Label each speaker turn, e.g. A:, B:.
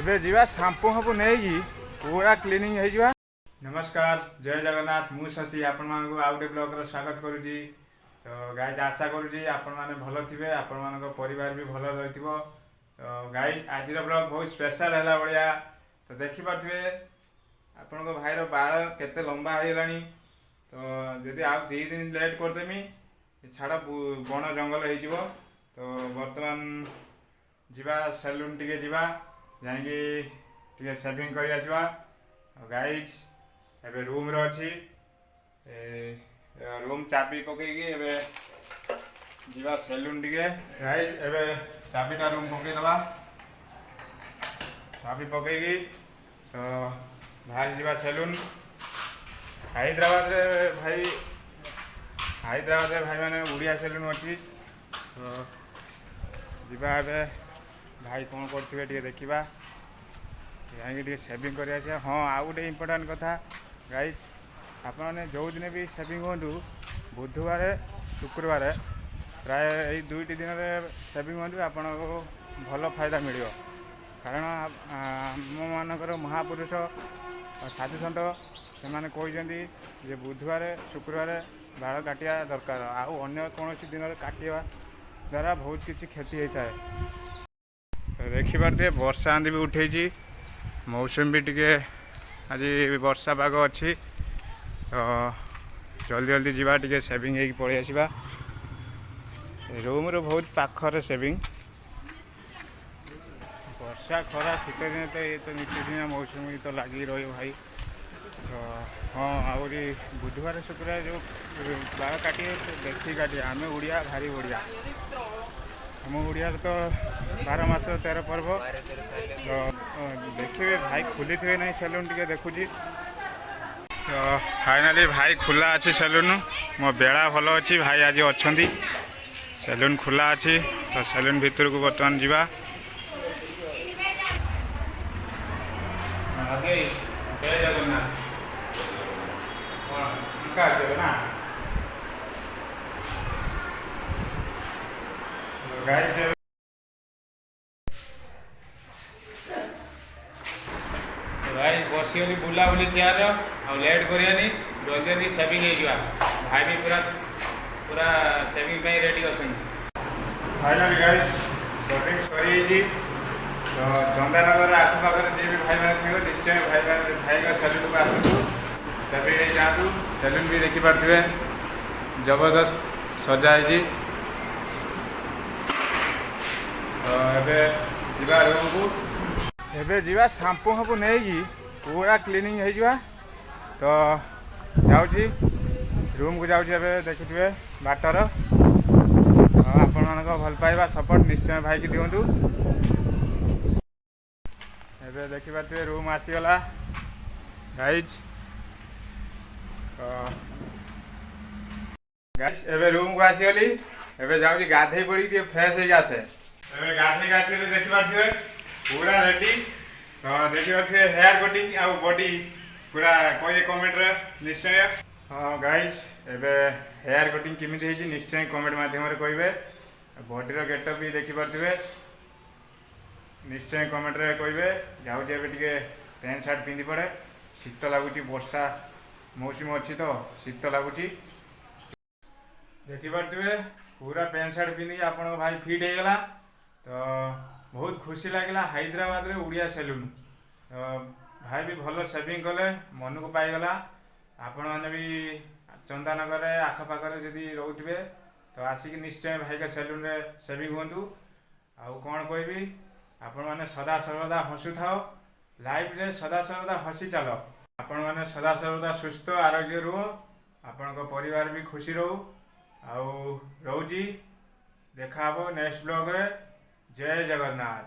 A: एबे जीवा शैम्पू हमपू नहीं पूरा क्लीनिंग हो जावा। नमस्कार जय जगन्नाथ मु शशि आपण मानक आउ गोटे ब्लॉग रो स्वागत करुची। तो गाइज आशा करुची आपण माने भलो थिबे, आपण मानक परिवार भी भलो रहिथिबो। तो गाइज आज ब्लॉग बहुत स्पेशल हैला बढिया। तो देखि पारथिबे आपण को भाई रो बाल केते लंबा हो गलानी। तो जदि आ 2 दिन लेट कर देमी छाड़ बण जंगल हो जिवो। तो वर्तमान जीवा सैलून टिके जीवा जाइए टिके सेविंग कर आसवा। गाइज एबे रूम रे अछि रूम चाबी पकईकी एबे जीवा सैलून टिके। गाइज एबे चाबीटा रूम पकई दबा, चाबी पकईकी तो भाई जीवा सैलून। हैदराबाद रे भाई माने उड़िया सैलून अच्छी। तो जीवा एबे भाई कौन करथिबे टिके देखिबा, जाइए सेविंग कर। हाँ आउ गोटे इम्पोर्टाट कथा गाइज, आपने जो दिन भी सेविंग हूँ बुधवार शुक्रवार प्राय यही 2टी दिन में सेविंग हूँ आपन को भल फायदा मिल। कारण आम मानकर महापुरुष साधु सन्त से कहते बुधवार शुक्रवार बाल काटिया दरकार, आउ अन्य कौन दिन काटिया द्वारा बहुत किसी क्षति होता है। देखिपारे वर्षा आंधी भी उठे, मौसम भी टिके आज वर्षा पाग अच्छी। तो जल्दी जल्दी जीवा टिके सेविंग हो पलि आसवा। रूम रो बहुत पाखर सेविंग। वर्षा खरा शीत दिन तो ये तो नित्यदिन मौसम तो लगी रही भाई। तो हाँ आहरी बुधवार शुक्रवार जो बाल काटे देखी काटे आम ओडिया भारी बढ़िया। हम ओडिया तो 12 मास 13 पर्व। तो देखिए भाई खुली थे ना सैलून टिके देखुची। तो फाइनाली भाई खुला अच्छी सैलून, मो बेड़ा भल अच्छी भाई आज अच्छा सैलून खुला अच्छी। तो सैलून भितर को बर्तमान जीवा। जय जगन्नाथ ना गाइस भाई बसी बुला बुली चेयर आ लेट करियानी जल्दी जल्दी सेविंग हो। भाई भी पूरा पूरा सेविंग पे रेडी अच्छा। फाइनाली गाइस सेविंग करी। तो चंदानगर आखपाखे जी भी भाई मैंने थे निश्चय भाई का सैलून को आसतु सेविंग जातु। सैलून भी देखिपे जबरदस्त सजाई। तो एबे जीवा रूम को एबे जीवा शैम्पू हमपू नहीं पूरा क्लीनिंग हो जावा। तो जाऊँगी रूम को जाऊँगी देखुए बाटर। आपण मान भल पाइबा सपोर्ट निश्चय भाई की दिंतु। एबे देखिपे रूम आसीगला गाइज। गाइज एबे रूम को आसीगली एबे जाऊँगी गाधे पड़ी फ्रेश हो आसे। एबे गाधे आसगले देखिपे पूरा रेडी। तो देखिए हेयर कटिंग आउ बॉडी पूरा कहे कमेंट रे निश्चय। हाँ गाइज एबे हेयर कटिंग केमिति है निश्चय कमेंट माध्यम कहे। बॉडी रो गेटअप भी देखिपे निश्चय कमेंट रे कहे। जाऊँगी एबे टिके पैंट सार्ट पिंधि पड़े, शीत लगुच वर्षा मौसम अच्छी तो शीत लगुच। देखिपे पूरा पैंट सार्ट पिंधि आपण भाई फिट हो गला। तो बहुत खुशी लगे हैदराबाद रे उड़िया सैलून। भाई भी भल सेविंग कले मन को पाईगला। आपण मैंने भी चंदानगर आखपाखे जदि रोथे तो आसिक निश्चय भाई का सैलून रे सेविंग हूँ। आउ कौन कहबी आपण मैंने सदा सर्वदा हसु थाओ, लाइफ रे सदा सर्वदा हसी चलो। आपण मैंने सदा सर्वदा सुस्थ आरोग्य रुह, आपण को परिवार भी खुशी रहू। आउ रोजी देखा नेक्स्ट ब्लॉग रे। जय जगन्नाथ।